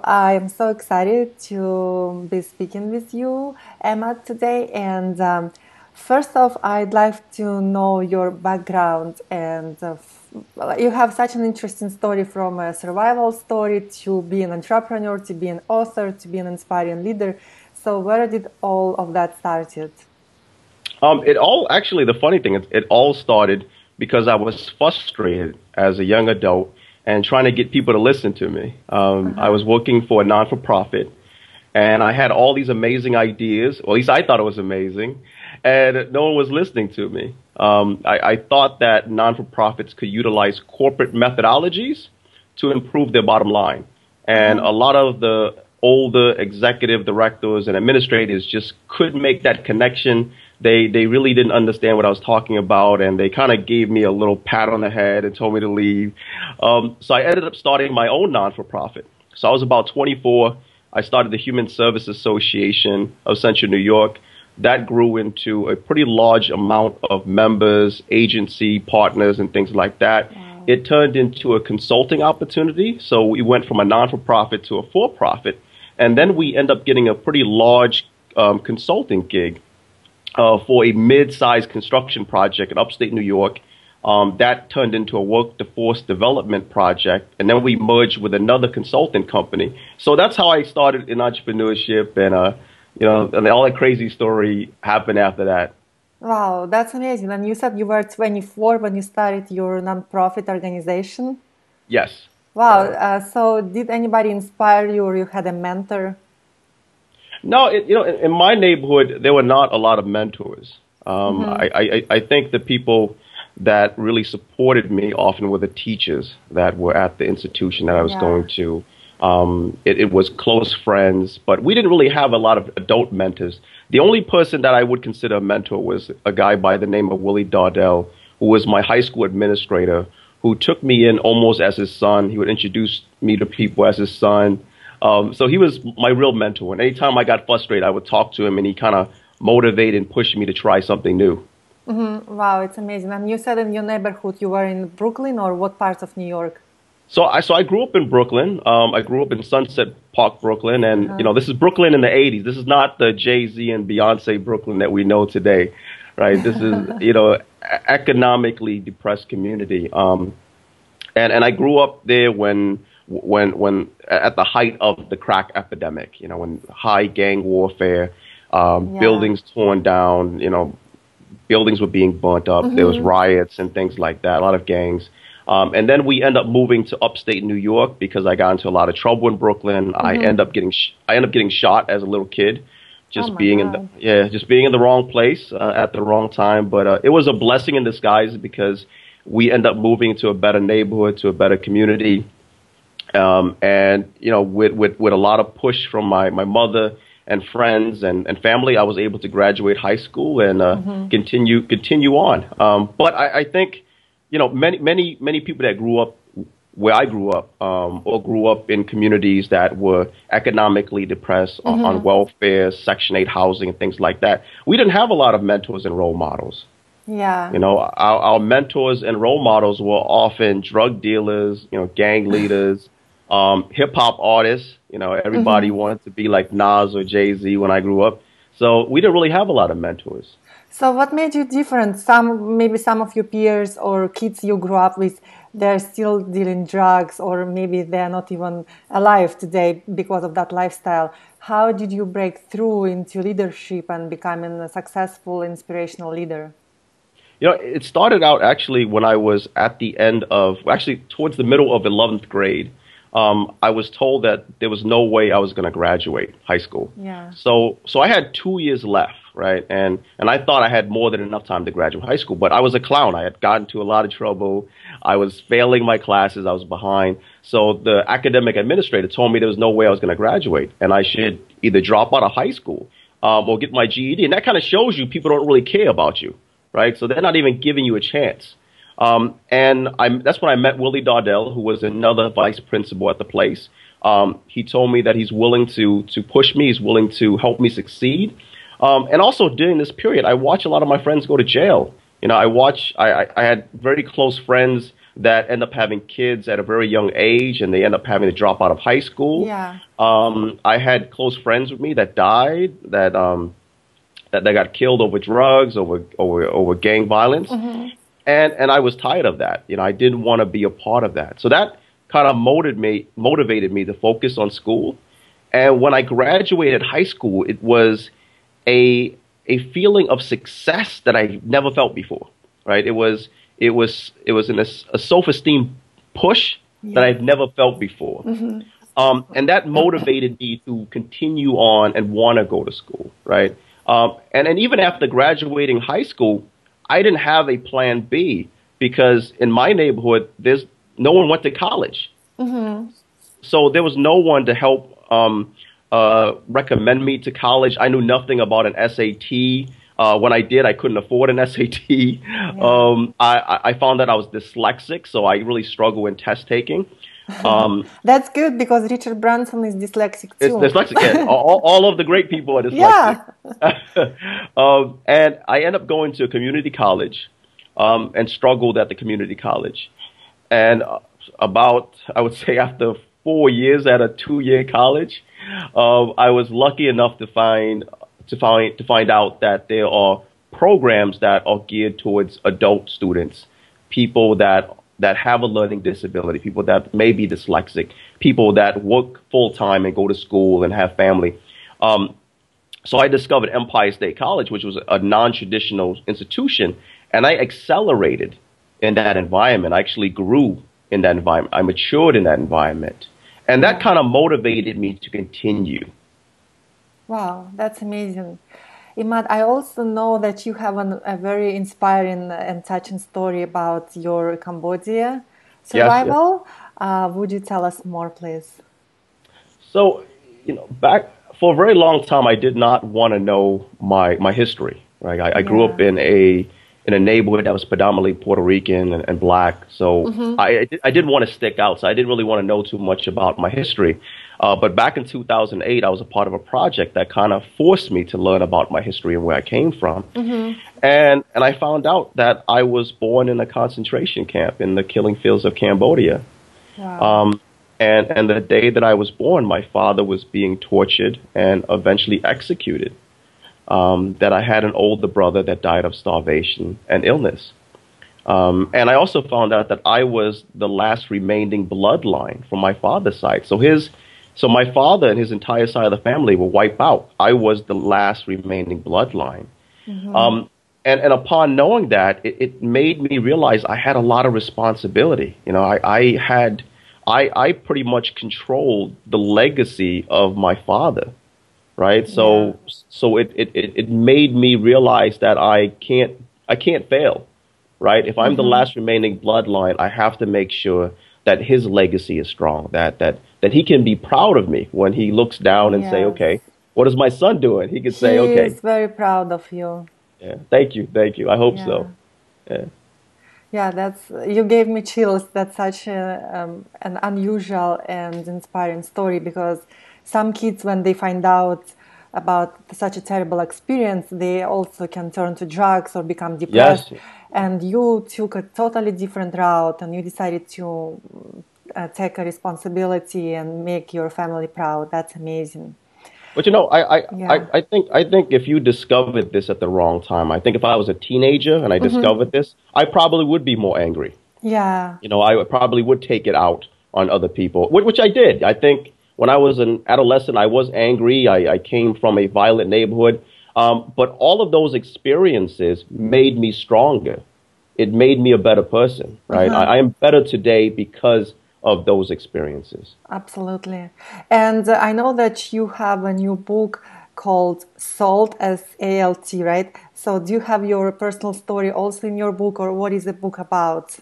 I am so excited to be speaking with you, Emma, today. And first off, I'd like to know your background. And you have such an interesting story, from a survival story to be an entrepreneur, to be an author, to be an inspiring leader. So where did all of that started? It all actually, the funny thing is, it all started because I was frustrated as a young adult and trying to get people to listen to me. I was working for a non-for-profit, and I had all these amazing ideas, or at least I thought it was amazing, and no one was listening to me. I thought that non-for-profits could utilize corporate methodologies to improve their bottom line. And a lot of the older executive directors and administrators just couldn't make that connection. They really didn't understand what I was talking about, and they kind of gave me a little pat on the head and told me to leave. So I ended up starting my own non-for-profit. So I was about 24. I started the Human Service Association of Central New York. That grew into a pretty large amount of members, agency partners, and things like that. Wow. It turned into a consulting opportunity. So we went from a non-for-profit to a for-profit. And then we end up getting a pretty large consulting gig for a mid-sized construction project in upstate New York. That turned into a workforce development project, and then we merged with another consulting company. So that's how I started in entrepreneurship, and and all that crazy story happened after that. Wow, that's amazing. And you said you were 24 when you started your nonprofit organization? Yes. Wow. So did anybody inspire you, or you had a mentor? No, in my neighborhood, there were not a lot of mentors. I think the people that really supported me often were the teachers that were at the institution that I was going to. It was close friends, but we didn't really have a lot of adult mentors. The only person that I would consider a mentor was a guy by the name of Willie Dardell, who was my high school administrator, who took me in almost as his son. He would introduce me to people as his son. So he was my real mentor. And anytime I got frustrated, I would talk to him, and he kind of motivated and pushed me to try something new. Wow, it's amazing. And you said in your neighborhood you were in Brooklyn, or what part of New York? So I grew up in Brooklyn. I grew up in Sunset Park, Brooklyn, and this is Brooklyn in the '80s. This is not the Jay-Z and Beyonce Brooklyn that we know today, right? This is economically depressed community. And I grew up there when at the height of the crack epidemic. When high gang warfare, buildings torn down, buildings were being burnt up. There was riots and things like that. A lot of gangs. And then we end up moving to upstate New York because I got into a lot of trouble in Brooklyn. I end up getting shot as a little kid, just being in the wrong place at the wrong time. But it was a blessing in disguise because we end up moving to a better neighborhood, to a better community, and with a lot of push from my mother and friends and family, I was able to graduate high school and continue on. But I think. Many people that grew up where I grew up or grew up in communities that were economically depressed on welfare, Section 8 housing, and things like that. We didn't have a lot of mentors and role models. Yeah. Our mentors and role models were often drug dealers, gang leaders, hip hop artists. Everybody wanted to be like Nas or Jay-Z when I grew up. So we didn't really have a lot of mentors. So what made you different? Maybe some of your peers or kids you grew up with, they're still dealing drugs, or maybe they're not even alive today because of that lifestyle. How did you break through into leadership and becoming a successful, inspirational leader? It started out actually when I was at the end of, actually towards the middle of 11th grade. I was told that there was no way I was going to graduate high school. Yeah. So I had 2 years left, right? And I thought I had more than enough time to graduate high school, but I was a clown. I had gotten into a lot of trouble. I was failing my classes. I was behind. So the academic administrator told me there was no way I was going to graduate, and I should either drop out of high school or get my GED. And that kind of shows you people don't really care about you, right? So they're not even giving you a chance. That's when I met Willie Dardell, who was another vice principal at the place. He told me that he's willing to push me. He's willing to help me succeed. And also during this period, I watched a lot of my friends go to jail. I had very close friends that end up having kids at a very young age, and they end up having to drop out of high school. Yeah. I had close friends with me that died, that they got killed over drugs, over gang violence, and I was tired of that. I didn't want to be a part of that. So that kind of motivated me to focus on school. And when I graduated high school, it was a feeling of success that I never felt before. Right? It was a self-esteem push that I've never felt before. And that motivated me to continue on and want to go to school. Right? And even after graduating high school, I didn't have a plan B, because in my neighborhood, no one went to college. So there was no one to help recommend me to college. I knew nothing about an SAT. When I did, I couldn't afford an SAT. I found that I was dyslexic, so I really struggled in test taking. That's good, because Richard Branson is dyslexic too. It's dyslexic. Yeah. all of the great people are dyslexic. Yeah. And I ended up going to a community college, and struggled at the community college. And I would say after 4 years at a 2-year college, I was lucky enough to find out that there are programs that are geared towards adult students, people that have a learning disability, people that may be dyslexic, people that work full time and go to school and have family. So I discovered Empire State College, which was a non-traditional institution, and I accelerated in that environment. I actually grew in that environment. I matured in that environment. And that kind of motivated me to continue. Wow, that's amazing. Emad, I also know that you have a very inspiring and touching story about your Cambodia survival. Yes. Would you tell us more, please? So, back for a very long time, I did not want to know my history. Right, I grew up in a neighborhood that was predominantly Puerto Rican and black. So I didn't want to stick out. So I didn't really want to know too much about my history. But back in 2008, I was a part of a project that kind of forced me to learn about my history and where I came from. And I found out that I was born in a concentration camp in the killing fields of Cambodia. Wow. And the day that I was born, my father was being tortured and eventually executed. That I had an older brother that died of starvation and illness. And I also found out that I was the last remaining bloodline from my father's side. So my father and his entire side of the family were wiped out. I was the last remaining bloodline. And upon knowing that, it made me realize I had a lot of responsibility. I pretty much controlled the legacy of my father. Right. So it made me realize that I can't fail. Right. If I'm the last remaining bloodline, I have to make sure that his legacy is strong, that he can be proud of me when he looks down and say, OK, what is my son doing? He can say, OK. He's very proud of you. Yeah. Thank you. Thank you. I hope so. Yeah. Yeah, you gave me chills. That's such an unusual and inspiring story, because some kids, when they find out about such a terrible experience, they also can turn to drugs or become depressed. Yes. And you took a totally different route, and you decided to take a responsibility and make your family proud. That's amazing. But I think if you discovered this at the wrong time, I think if I was a teenager and I discovered this, I probably would be more angry. Yeah. I probably would take it out on other people, which I did. I think when I was an adolescent, I was angry. I came from a violent neighborhood. But all of those experiences made me stronger. It made me a better person, right? I am better today because of those experiences. Absolutely. And I know that you have a new book called SALT, S-A-L-T, right? So do you have your personal story also in your book, or what is the book about?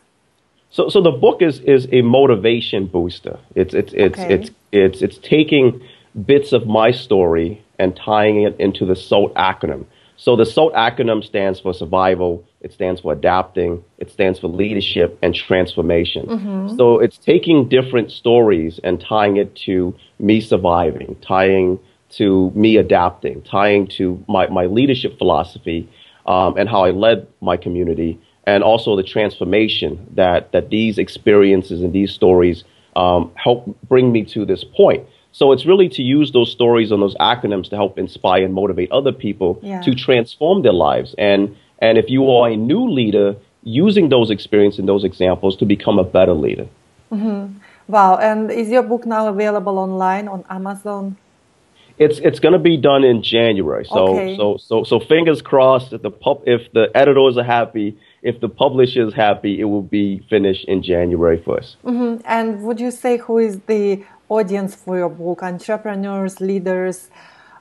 So the book is a motivation booster. It's taking bits of my story and tying it into the SALT acronym. So the SALT acronym stands for survival, it stands for adapting, it stands for leadership and transformation. So it's taking different stories and tying it to me surviving, tying to me adapting, tying to my leadership philosophy and how I led my community, and also the transformation that these experiences and these stories help bring me to this point. So it's really to use those stories and those acronyms to help inspire and motivate other people to transform their lives. And if you are a new leader, using those experiences and those examples to become a better leader. Wow. And is your book now available online on Amazon? It's going to be done in January. So fingers crossed that if the editors are happy, if the publisher is happy, it will be finished in January 1st. And would you say who is the audience for your book? Entrepreneurs, leaders,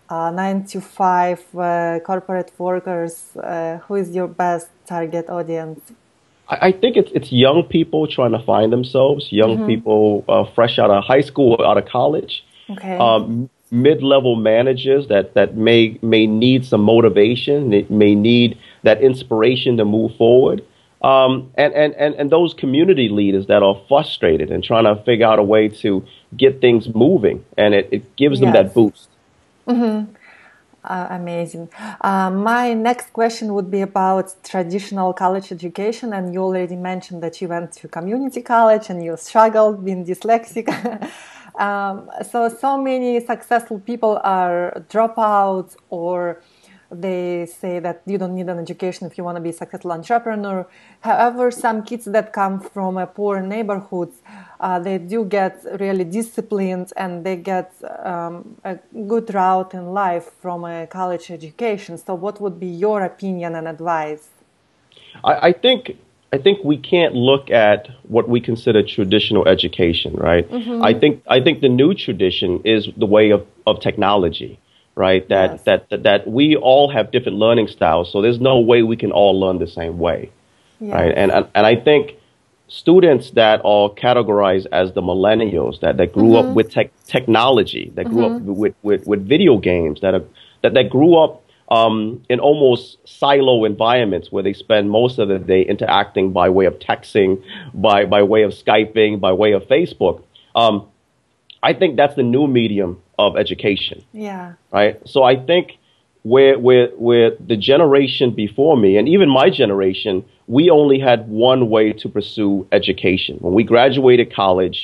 9 to 5, corporate workers? Who is your best target audience? I think it's young people trying to find themselves, young people fresh out of high school or out of college. Mid-level managers that may need some motivation, they may need that inspiration to move forward, and those community leaders that are frustrated and trying to figure out a way to get things moving, and it gives them that boost. Amazing. My next question would be about traditional college education, and you already mentioned that you went to community college and you struggled being dyslexic. So many successful people are dropouts, or they say that you don't need an education if you want to be a successful entrepreneur. However, some kids that come from a poor neighborhoods, they do get really disciplined, and they get a good route in life from a college education. So what would be your opinion and advice? I think we can't look at what we consider traditional education, right? I think the new tradition is the way of technology, right? That we all have different learning styles, so there's no way we can all learn the same way, right? And I think students that are categorized as the millennials that grew up with technology, that grew up with video games, that grew up in almost silo environments where they spend most of the day interacting by way of texting, by way of Skyping, by way of Facebook. I think that's the new medium of education. Right. So I think where the generation before me, and even my generation, we only had one way to pursue education. When we graduated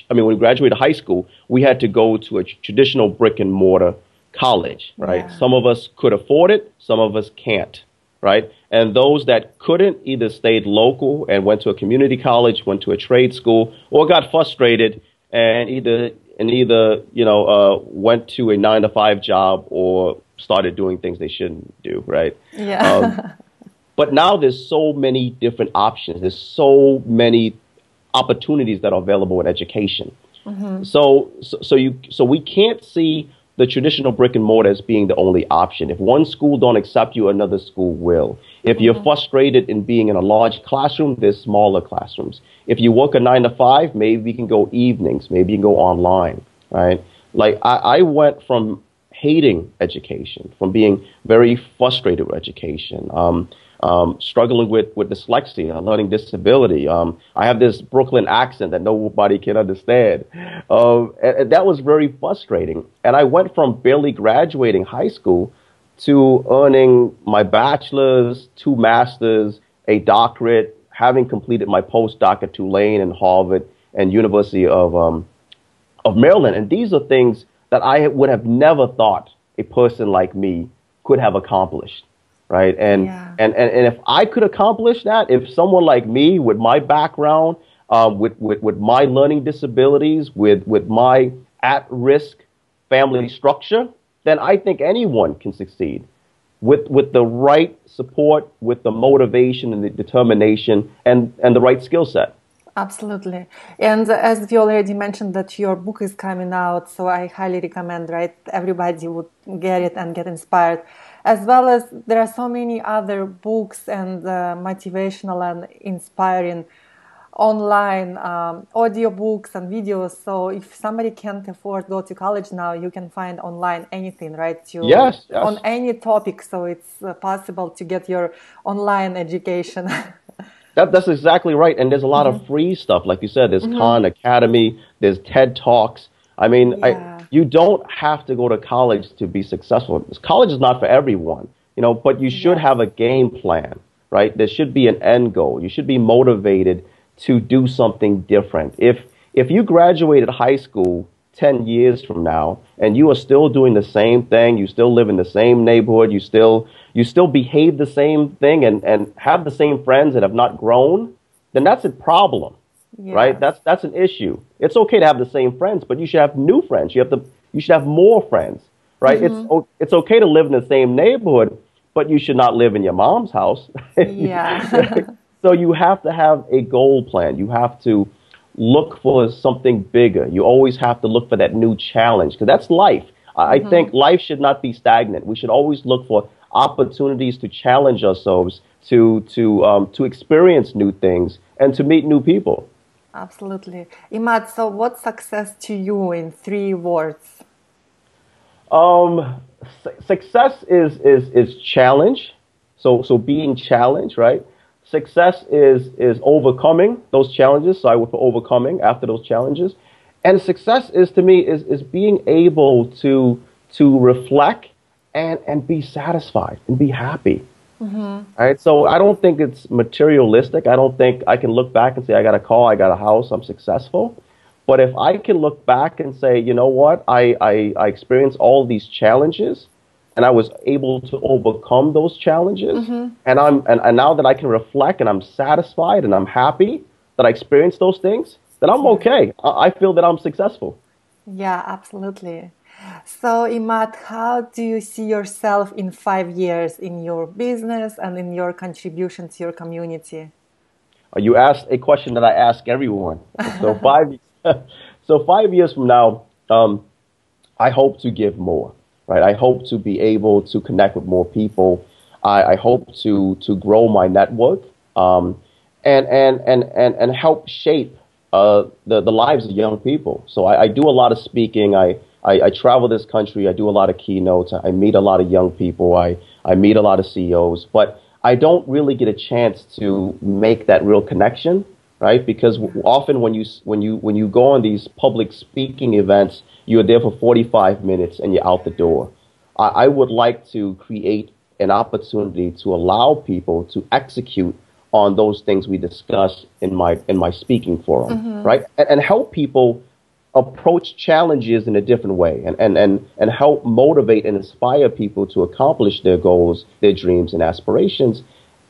when we graduated high school, we had to go to a traditional brick and mortar college, right? Some of us could afford it, some of us can't, right? And those that couldn't either stayed local and went to a community college, went to a trade school, or got frustrated and either went to a 9-to-5 job or started doing things they shouldn't do, right? But now there's so many different options. There's so many opportunities that are available in education. So we can't see the traditional brick and mortar as being the only option. If one school don't accept you, another school will. If you're frustrated in being in a large classroom, there's smaller classrooms. If you work a 9-to-5, maybe you can go evenings, maybe you can go online, right? Like I went from hating education, from being very frustrated with education, struggling with dyslexia, learning disability. I have this Brooklyn accent that nobody can understand. And that was very frustrating. And I went from barely graduating high school to earning my bachelor's, 2 masters, a doctorate, having completed my postdoc at Tulane and Harvard and University of Maryland. And these are things that I would have never thought a person like me could have accomplished. Right. And if I could accomplish that, if someone like me with my background, with my learning disabilities, with my at-risk family structure, then I think anyone can succeed with the right support, with the motivation and the determination and the right skill set. Absolutely. And as you already mentioned that your book is coming out, so I highly recommend, right, everybody would get it and get inspired. As well as there are so many other books and motivational and inspiring online audiobooks and videos. So if somebody can't afford to go to college now, you can find online anything, right? Yes. On any topic. So it's possible to get your online education. That's exactly right. And there's a lot of free stuff. Like you said, there's Khan Academy, there's TED Talks. I mean, you don't have to go to college to be successful. College is not for everyone, but you should have a game plan, right? There should be an end goal. You should be motivated to do something different. If you graduated high school 10 years from now and you are still doing the same thing, you still live in the same neighborhood, you still behave the same thing and have the same friends and have not grown, then that's a problem, right? Yes. That's an issue. It's okay to have the same friends, but you should have new friends. You should have more friends, right? It's okay to live in the same neighborhood, but you should not live in your mom's house. Yeah. So you have to have a goal plan. You have to look for something bigger. You always have to look for that new challenge because that's life. I think life should not be stagnant. We should always look for opportunities to challenge ourselves, to experience new things, and to meet new people. Absolutely. Emad, so what's success to you in 3 words? Success is challenge. So being challenged, right? Success is overcoming those challenges. So I would put overcoming after those challenges. And success is to me is being able to reflect and be satisfied and be happy. All right. So I don't think it's materialistic. I don't think I can look back and say I got a car, I got a house, I'm successful. But if I can look back and say, you know what, I experienced all these challenges and I was able to overcome those challenges. And now that I can reflect and I'm satisfied and I'm happy that I experienced those things, then I'm okay. I feel that I'm successful. Yeah, absolutely. So, Imad, how do you see yourself in 5 years in your business and in your contribution to your community? You asked a question that I ask everyone. So 5 years from now, I hope to give more, right? I hope to be able to connect with more people. I hope to grow my network, and help shape the lives of young people. So I do a lot of speaking. I travel this country. I do a lot of keynotes. I meet a lot of young people. I meet a lot of CEOs, but I don't really get a chance to make that real connection, right? Because often when you go on these public speaking events, you're there for 45 minutes and you're out the door. I would like to create an opportunity to allow people to execute on those things we discuss in my speaking forum, right? And help people approach challenges in a different way and help motivate and inspire people to accomplish their goals, their dreams and aspirations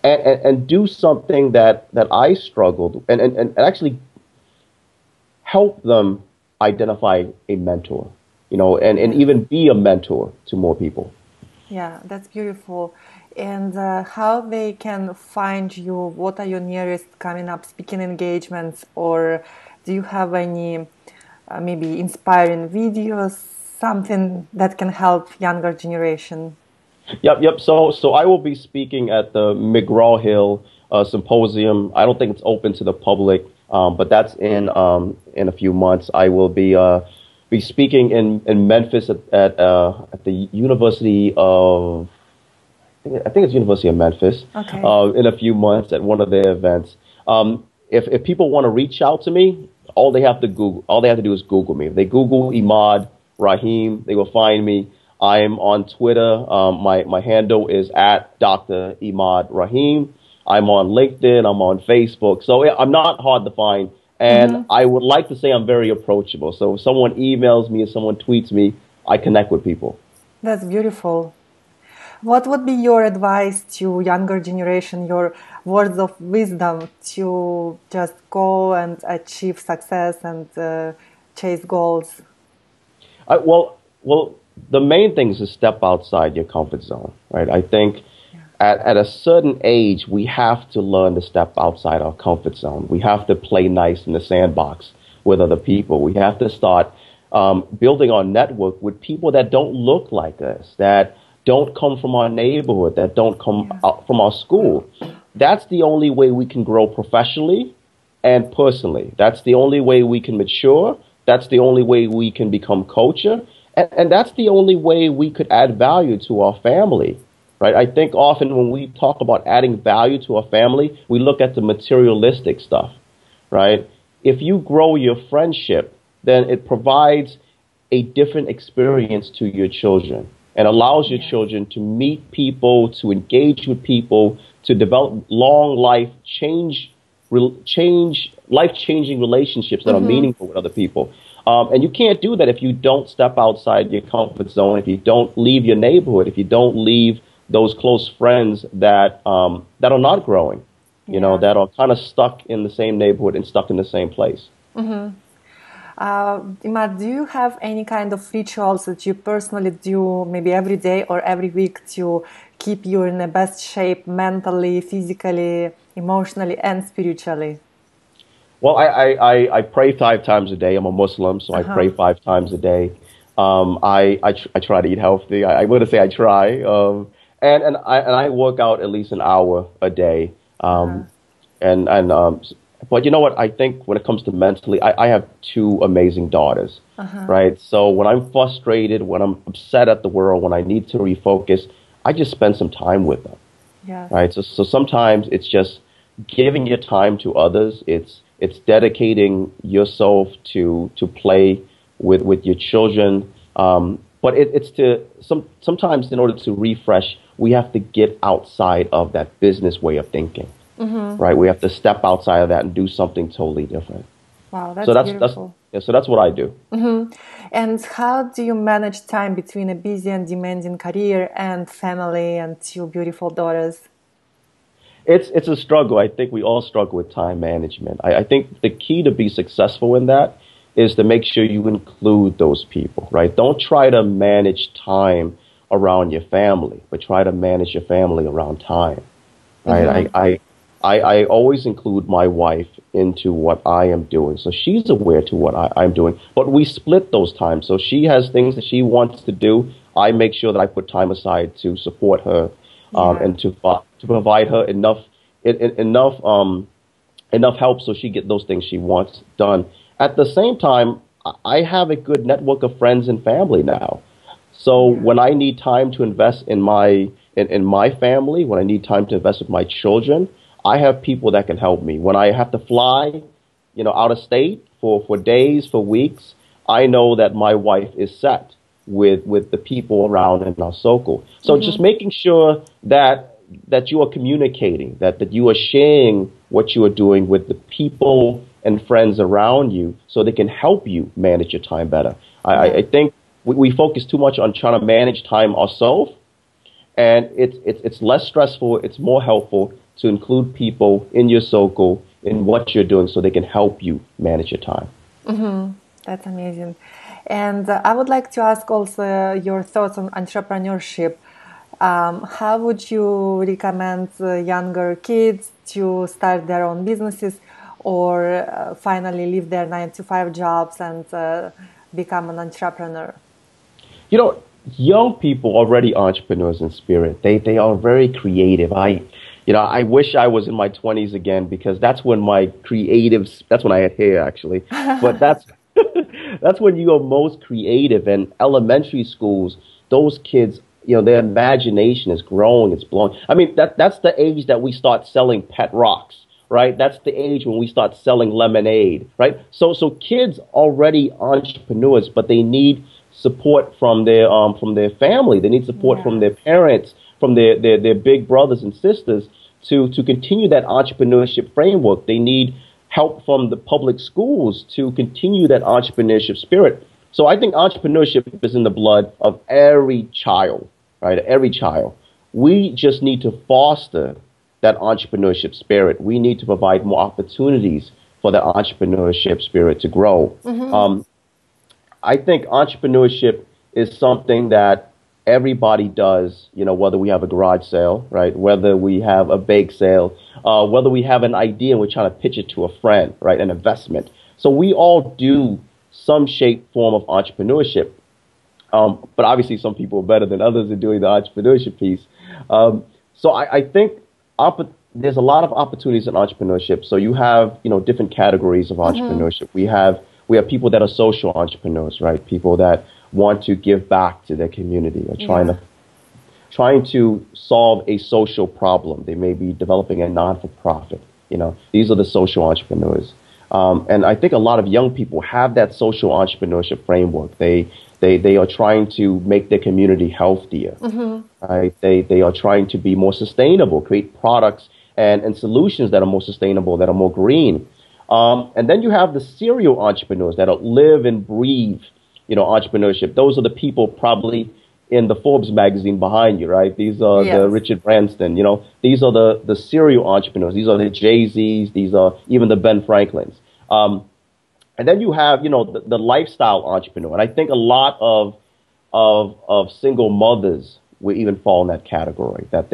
and do something that I struggled and actually help them identify a mentor, and even be a mentor to more people. Yeah, that's beautiful. And how they can find you? What are your nearest coming up speaking engagements? Or do you have any maybe inspiring videos, something that can help younger generation? Yep. So I will be speaking at the McGraw-Hill Symposium. I don't think it's open to the public, but that's in a few months. I will be speaking in Memphis at the University of, I think it's University of Memphis. Okay. In a few months at one of their events. If people want to reach out to me, all they have to do is Google me. If they Google Emad Rahim, they will find me. I am on Twitter. My handle is at Dr. Emad Rahim. I'm on LinkedIn. I'm on Facebook. So I'm not hard to find. And I would like to say I'm very approachable. So if someone emails me or someone tweets me, I connect with people. That's beautiful. What would be your advice to younger generation, your words of wisdom to just go and achieve success and chase goals? Well, the main thing is to step outside your comfort zone, right? I think at a certain age, we have to learn to step outside our comfort zone. We have to play nice in the sandbox with other people. We have to start building our network with people that don't look like us, that don't come from our neighborhood, that don't come out from our school. That's the only way we can grow professionally and personally. That's the only way we can mature. That's the only way we can become culture. And that's the only way we could add value to our family, right? I think often when we talk about adding value to our family, we look at the materialistic stuff, right? If you grow your friendship, then it provides a different experience to your children. and allows your Yeah. children to meet people, to engage with people, to develop long life life changing relationships that are meaningful with other people. And you can't do that if you don't step outside your comfort zone, if you don't leave your neighborhood, if you don't leave those close friends that are not growing, Yeah. that are kind of stuck in the same neighborhood and stuck in the same place. Imad, do you have any kind of rituals that you personally do maybe every day or every week to keep you in the best shape mentally, physically, emotionally, and spiritually? Well, I pray 5 times a day. I'm a Muslim, so I pray Uh-huh. 5 times a day. I try to eat healthy. I wouldn't say I try. And I work out at least an hour a day. Uh-huh. And but you know what? I think when it comes to mentally, I have two amazing daughters, Uh-huh. right? So when I'm frustrated, when I'm upset at the world, when I need to refocus, I just spend some time with them, Yes. right? So sometimes it's just giving your time to others. It's dedicating yourself to play with your children. But it's to sometimes in order to refresh, we have to get outside of that business way of thinking, right? We have to step outside of that and do something totally different. Wow, So that's that's beautiful. yeah, so that's what I do. And how do you manage time between a busy and demanding career and family and two beautiful daughters? It's a struggle. I think we all struggle with time management. I think the key to be successful in that is to make sure you include those people, right? Don't try to manage time around your family, but try to manage your family around time, right? I always include my wife into what I am doing. So she's aware to what I'm doing, but we split those times. So she has things that she wants to do. I make sure that I put time aside to support her, Yeah. and to provide her enough help so she get those things she wants done. At the same time, I have a good network of friends and family now. So Yeah. when I need time to invest in my family, when I need time to invest with my children, I have people that can help me. When I have to fly, out of state for days, for weeks, I know that my wife is set with the people around in our circle. So just making sure that you are communicating, that you are sharing what you are doing with the people and friends around you so they can help you manage your time better. I Yeah. think we focus too much on trying to manage time ourselves, and it's less stressful, it's more helpful to include people in your circle in what you're doing so they can help you manage your time. That's amazing. And I would like to ask also your thoughts on entrepreneurship. How would you recommend younger kids to start their own businesses or finally leave their 9 to 5 jobs and become an entrepreneur? You know, young people are already entrepreneurs in spirit. They are very creative. I wish I was in my 20s again because that's when I had hair actually. But that's that's when you are most creative. And elementary schools, those kids, their imagination is growing, it's blowing. I mean, that's the age that we start selling pet rocks, right? That's the age when we start selling lemonade, right? So kids already entrepreneurs, but they need support from their family. They need support from Yeah. their parents, from their big brothers and sisters to continue that entrepreneurship framework. They need help from the public schools to continue that entrepreneurship spirit. So I think entrepreneurship is in the blood of every child, right? Every child. We just need to foster that entrepreneurship spirit. We need to provide more opportunities for the entrepreneurship spirit to grow. I think entrepreneurship is something that everybody does, whether we have a garage sale, right? Whether we have a bake sale, whether we have an idea and we're trying to pitch it to a friend, right? An investment. So we all do some shape, form of entrepreneurship. But obviously some people are better than others in doing the entrepreneurship piece. So I think there's a lot of opportunities in entrepreneurship. So you have, different categories of entrepreneurship. We have people that are social entrepreneurs, right? People that want to give back to their community or Yeah. trying to solve a social problem. They may be developing a non-for-profit. These are the social entrepreneurs. And I think a lot of young people have that social entrepreneurship framework. They are trying to make their community healthier. Right? They are trying to be more sustainable, create products and solutions that are more sustainable, that are more green. And then you have the serial entrepreneurs that live and breathe, entrepreneurship. Those are the people probably in the Forbes magazine behind you, right? These are the Yes. Richard Branson, these are the serial entrepreneurs. These are the Jay-Z's. These are even the Ben Franklins. And then you have, the lifestyle entrepreneur. And I think a lot of single mothers will even fall in that category, that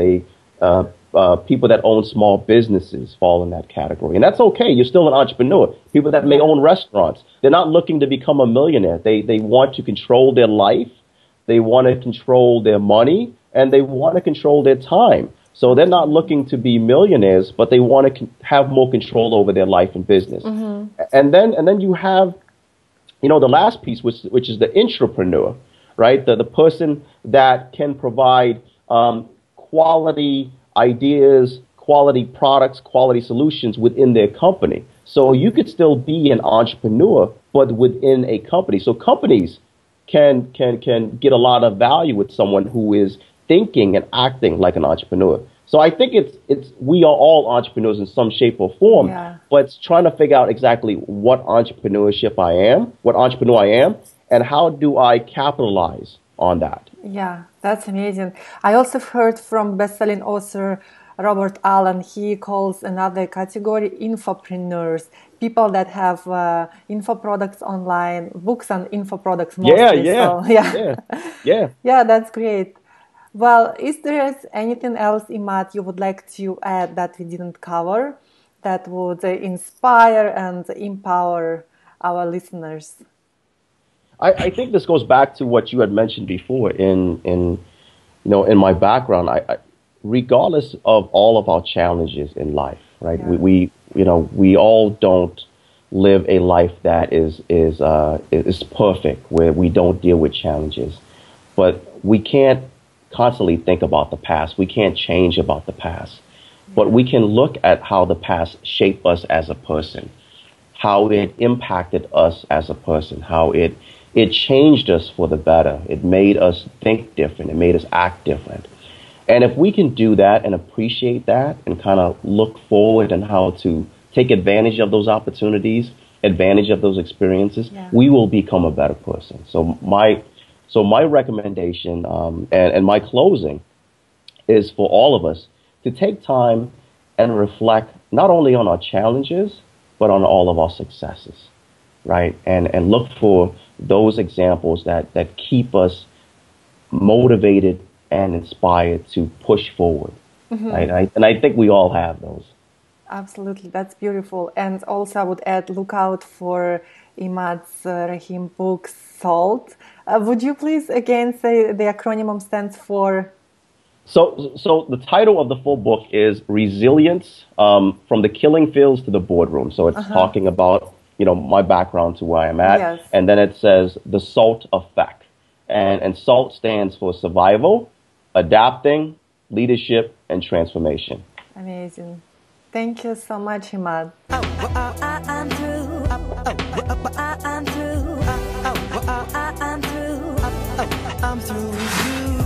people that own small businesses fall in that category. And that's okay. You're still an entrepreneur. People that may own restaurants, they're not looking to become a millionaire. They want to control their life. They want to control their money, and they want to control their time. So they're not looking to be millionaires, but they want to have more control over their life and business. And then you have, the last piece, which is the intrapreneur, right? The person that can provide quality ideas, quality products, quality solutions within their company. So you could still be an entrepreneur, but within a company. So companies can get a lot of value with someone who is thinking and acting like an entrepreneur. So I think we are all entrepreneurs in some shape or form, but it's trying to figure out exactly what entrepreneur I am, and how do I capitalize on that. Yeah, that's amazing. I also heard from best-selling author Robert Allen. He calls another category infopreneurs, people that have info products online, books and info products mostly. Yeah, that's great. Well, is there anything else, Emad, you would like to add that we didn't cover that would inspire and empower our listeners? I think this goes back to what you had mentioned before in my background. Regardless of all of our challenges in life, right? Yeah. We all don't live a life that is perfect, where we don't deal with challenges, but we can't constantly think about the past. We can't change about the past, but we can look at how the past shaped us as a person, how it impacted us as a person, how it changed us for the better. It made us think different. It made us act different. And if we can do that and appreciate that and kind of look forward and how to take advantage of those opportunities, advantage of those experiences, we will become a better person. So my recommendation and my closing is for all of us to take time and reflect not only on our challenges, but on all of our successes, right? And look for those examples that keep us motivated and inspired to push forward. Right? And I think we all have those. Absolutely, that's beautiful. And also I would add, look out for Emad Rahim book, SALT. Would you please again say the acronym stands for? So the title of the full book is Resilience, from the Killing Fields to the Boardroom. So it's talking about, my background to where I'm at. Yes. And then it says the SALT effect. And SALT stands for survival, adapting, leadership, and transformation. Amazing. Thank you so much, Emad. I'm through with you.